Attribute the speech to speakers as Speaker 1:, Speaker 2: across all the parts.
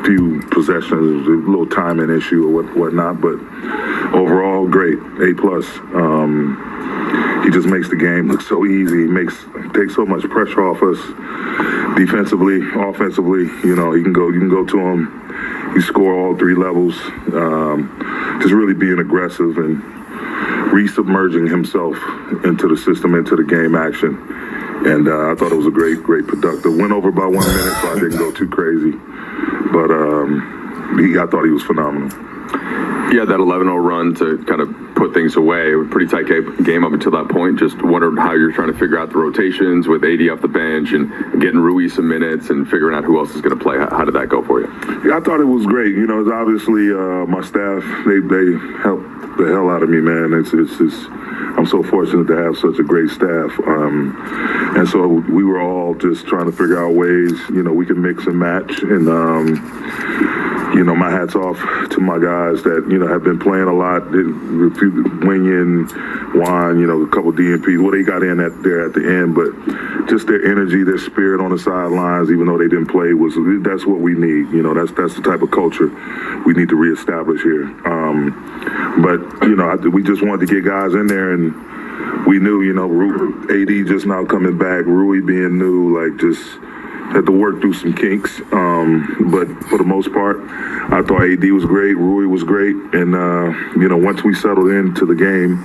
Speaker 1: few possessions, a little timing issue or whatnot, but overall, great, A+. He just makes the game look so easy. Takes so much pressure off us defensively, offensively. You can go to him. He score all three levels. Just really being aggressive and re-submerging himself into the system, into the game action. And I thought it was a great productive. Went over by 1 minute, so I didn't go too crazy. But I thought he was phenomenal.
Speaker 2: Yeah, that 11-0 run to kind of put things away. A pretty tight game up until that point. Just wondered how you're trying to figure out the rotations with AD off the bench and getting Rui some minutes and figuring out who else is going to play. How did that go for you?
Speaker 1: Yeah, I thought it was great. It's obviously my staff, they helped the hell out of me, man. It's I'm so fortunate to have such a great staff. And so we were all just trying to figure out ways, we can mix and match. And, my hat's off to my guys that, have been playing a lot. Winyan, Juan, a couple DNPs. Well, they got in there at the end, but just their energy, their spirit on the sidelines, even though they didn't play, that's what we need. That's the type of culture we need to reestablish here. But we just wanted to get guys in there, and we knew, AD just now coming back, Rui being new, just had to work through some kinks. But for the most part, I thought AD was great, Rui was great, and once we settled into the game,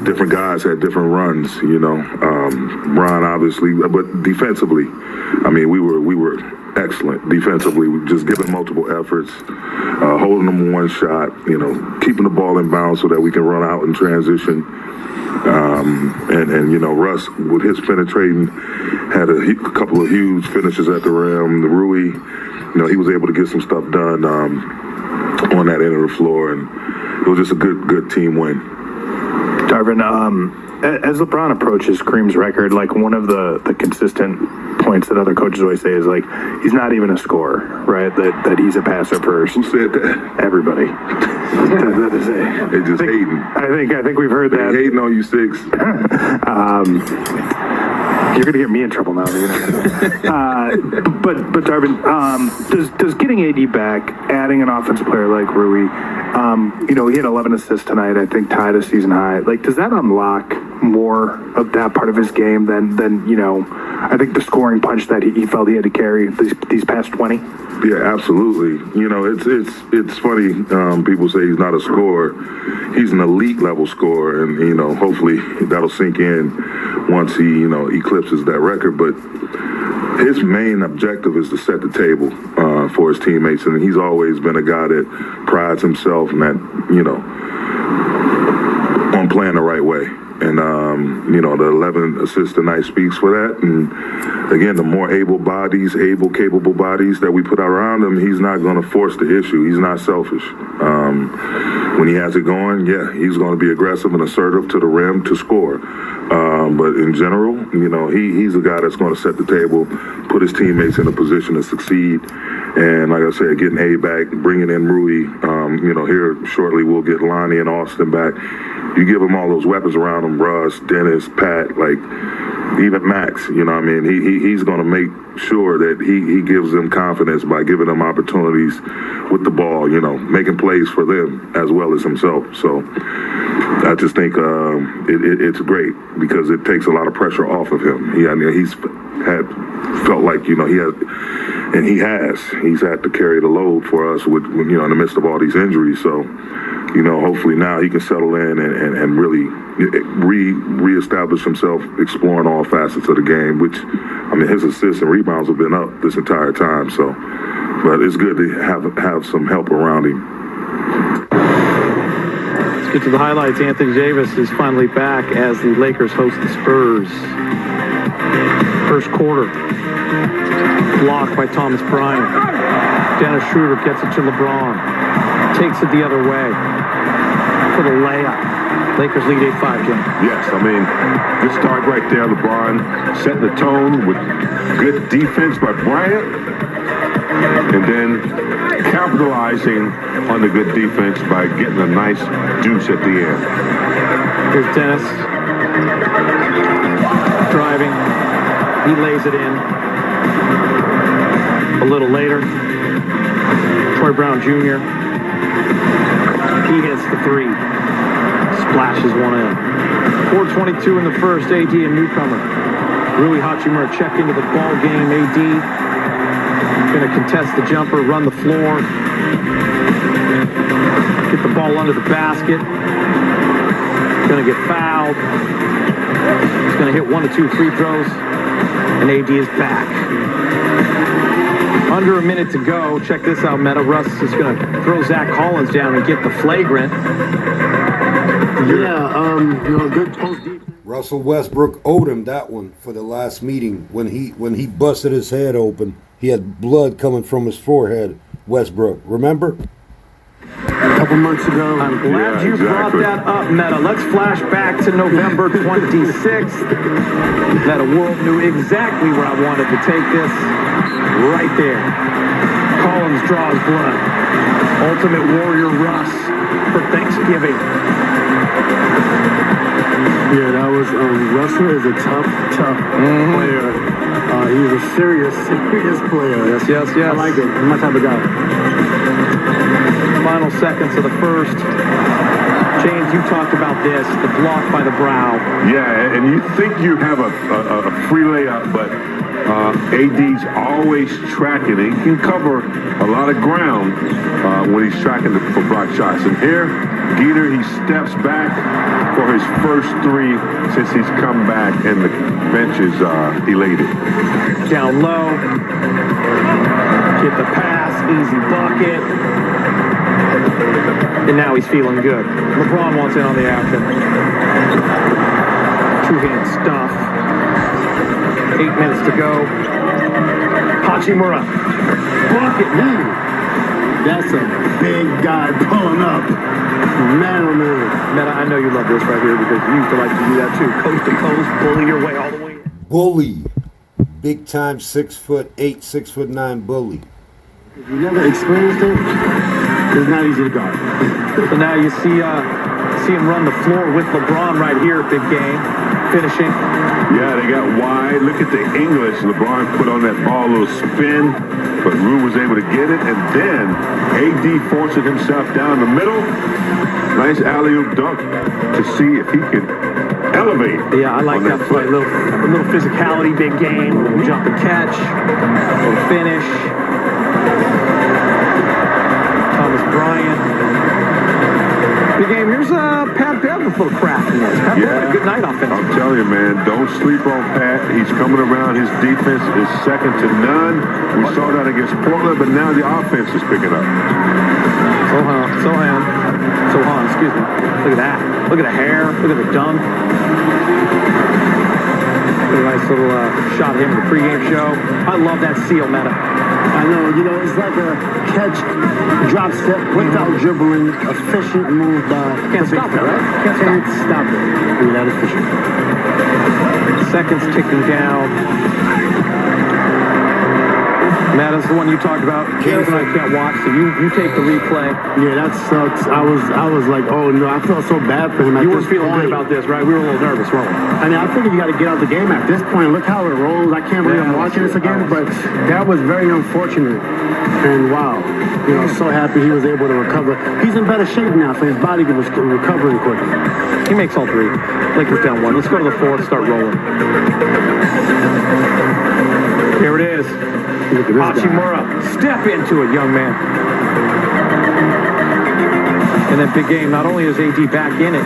Speaker 1: different guys had different runs. Brian obviously, but defensively, we were excellent defensively. We just giving multiple efforts, holding them one shot, keeping the ball in bounds so that we can run out and transition. And Russ, with his penetrating, had a couple of huge finishes at the rim. The Rui, he was able to get some stuff done on that end of the floor, and it was just a good team win.
Speaker 3: Darvin, as LeBron approaches Kareem's record, one of the consistent points that other coaches always say is he's not even a scorer, right? That he's a passer first.
Speaker 1: Who said that?
Speaker 3: Everybody.
Speaker 1: They just hating.
Speaker 3: I think we've heard that.
Speaker 1: They hating on you, Six.
Speaker 3: You're going to get me in trouble now. But Darvin, does getting AD back, adding an offensive player like Rui, he had 11 assists tonight, I think tied a season high. Does that unlock more of that part of his game than I think the scoring punch that he felt he had to carry these past 20?
Speaker 1: Yeah, absolutely. It's funny. People say he's not a scorer. He's an elite level scorer, and hopefully that'll sink in once he eclipses that record. But his main objective is to set the table for his teammates, and he's always been a guy that prides himself in that on playing the right way. And, the 11 assists tonight speaks for that. And, again, the more capable bodies that we put around him, he's not going to force the issue. He's not selfish. When he has it going, he's going to be aggressive and assertive to the rim to score. But in general, he's a guy that's going to set the table, put his teammates in a position to succeed. And like I said, getting A back, bringing in Rui, here shortly we'll get Lonnie and Austin back. You give him all those weapons around him, Russ, Dennis, Pat, even Max, he's going to make sure that he gives them confidence by giving them opportunities with the ball, making plays for them as well as himself. So I just think it's great because it takes a lot of pressure off of him. He's felt like, he's had to carry the load for us with in the midst of all these injuries. So, hopefully now he can settle in and really reestablish himself, exploring all facets of the game, which, his assists and rebounds have been up this entire time. So, but it's good to have some help around him.
Speaker 4: Let's get to the highlights. Anthony Davis is finally back as the Lakers host the Spurs. First quarter, blocked by Thomas Bryant. Dennis Schroeder gets it to LeBron. Takes it the other way for the layup. Lakers lead 8-5, Jim.
Speaker 5: Yes, good start right there. LeBron setting the tone with good defense by Bryant, and then capitalizing on the good defense by getting a nice deuce at the end.
Speaker 4: Here's Dennis driving. He lays it in. A little later, Troy Brown Jr. He hits the three. Splashes one in. 4:22 in the first. AD and newcomer Rui Hachimura check into the ball game. AD going to contest the jumper, run the floor, get the ball under the basket. Going to get fouled. He's going to hit 1 to 2 free throws, and AD is back. Under a minute to go. Check this out, Meta. Russ is going to throw Zach Collins down and get the flagrant.
Speaker 6: Good post defense. Russell Westbrook owed him that one for the last meeting when he busted his head open. He had blood coming from his forehead. Westbrook, remember?
Speaker 7: A couple months ago.
Speaker 4: I'm glad you brought that up, Meta. Let's flash back to November 26th. Meta World knew exactly where I wanted to take this. Right there. Collins draws blood. Ultimate Warrior Russ for Thanksgiving.
Speaker 7: Yeah, that was Russell is a tough player. He's a serious player.
Speaker 4: Yes.
Speaker 7: I like it. I'm my type of guy.
Speaker 4: Final seconds of the first. James, you talked about this, the block by the brow.
Speaker 5: Yeah, and you think you have a free layup, but AD's always tracking. He can cover a lot of ground when he's tracking for block shots. And here, Geter, he steps back for his first three since he's come back, and the bench is elated.
Speaker 4: Down low. Get the pass, easy bucket. And now he's feeling good. LeBron wants in on the action. Two-hand stuff. 8 minutes to go. Hachimura. Bucket.
Speaker 7: That's a big guy pulling up. Man, oh man.
Speaker 4: Meta, I know you love this right here because you used to like to do that too. Coast to coast, bully your way all the way.
Speaker 6: Bully. Big time 6'8", 6'9" bully.
Speaker 7: If you never experienced it, it's not easy to guard.
Speaker 4: So now you see him run the floor with LeBron right here, big game, finishing.
Speaker 5: Yeah, they got wide. Look at the English. LeBron put on that ball, a little spin, but Rue was able to get it. And then AD forcing himself down the middle. Nice alley-oop dunk to see if he can elevate.
Speaker 4: Yeah, I like that play. A little physicality, big game, jump and catch, little finish. Thomas Bryant. Big game. Here's Pat Bev with a little craftiness. Pat Bev had a good night offensively.
Speaker 5: I'm telling you, man, don't sleep on Pat. He's coming around. His defense is second to none. We saw that against Portland, but now the offense is picking up.
Speaker 4: Sohan, excuse me. Look at that. Look at the hair. Look at the dunk. A nice little shot of him in the pregame show. I love that seal, Meta.
Speaker 7: I know, it's like a catch, drop step, without dribbling, efficient move by
Speaker 4: Can't stop it, right?
Speaker 7: Can't stop it. Yeah, that is for sure.
Speaker 4: Seconds ticking down. Matt, that's the one you talked about. James and I can't watch, so you take the replay.
Speaker 7: Yeah, that sucks. I was like, oh no, I felt so bad for him.
Speaker 4: You were feeling good about this, right? We were a little nervous, weren't we?
Speaker 7: I mean, I figured you got to get out the game at this point. Look how it rolls. I can't believe I'm watching this again, but that was very unfortunate. And wow, so happy he was able to recover. He's in better shape now for his body to recovering quicker.
Speaker 4: He makes all three. Lakers down one. Let's go to the fourth, start rolling. Here it is. Hachimura, step into it, young man. And that big game, not only is AD back in it,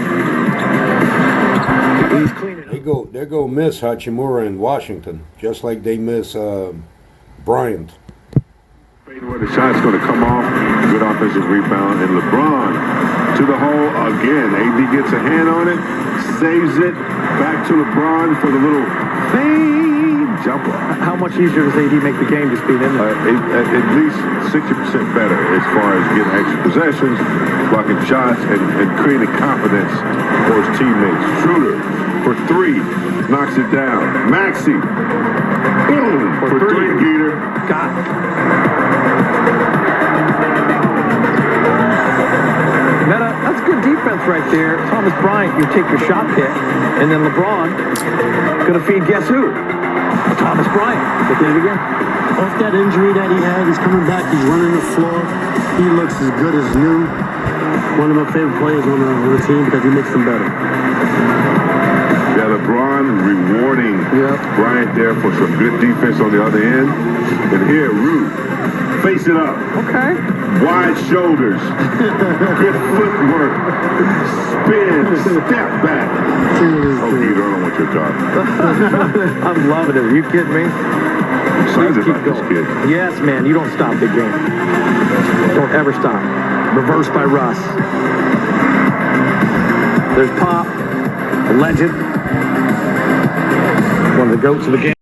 Speaker 4: he's cleaning up.
Speaker 6: They go miss Hachimura in Washington, just like they miss Bryant.
Speaker 5: Where the shot's going to come off, good offensive rebound, and LeBron to the hole again. AD gets a hand on it, saves it, back to LeBron for the little fade jumper.
Speaker 4: How much easier does AD make the game just being in there?
Speaker 5: At least 60% better as far as getting extra possessions, blocking shots, and creating confidence for his teammates. Schroeder for three, knocks it down. Maxey, boom, for three. Geter.
Speaker 4: Got it. Meta, that's good defense right there. Thomas Bryant, you take your shot pick, and then LeBron gonna feed guess who? Thomas Bryant. Look at it again.
Speaker 7: Off that injury that he had, he's coming back. He's running the floor. He looks as good as new. One of my favorite players on the team because he makes them better.
Speaker 5: Yeah, LeBron rewarding Bryant there for some good defense on the other end. And here, Rue, face it up.
Speaker 4: Okay.
Speaker 5: Wide shoulders. Good footwork. Spin, step back. Oh, Peter, I don't want your job.
Speaker 4: I'm loving it. Are you kidding me?
Speaker 5: I'm excited
Speaker 4: Please keep
Speaker 5: about this
Speaker 4: going.
Speaker 5: kid.
Speaker 4: Yes, man. You don't stop the game. Don't ever stop. Reversed by Russ. There's Pop, a legend. One of the GOATs of the game.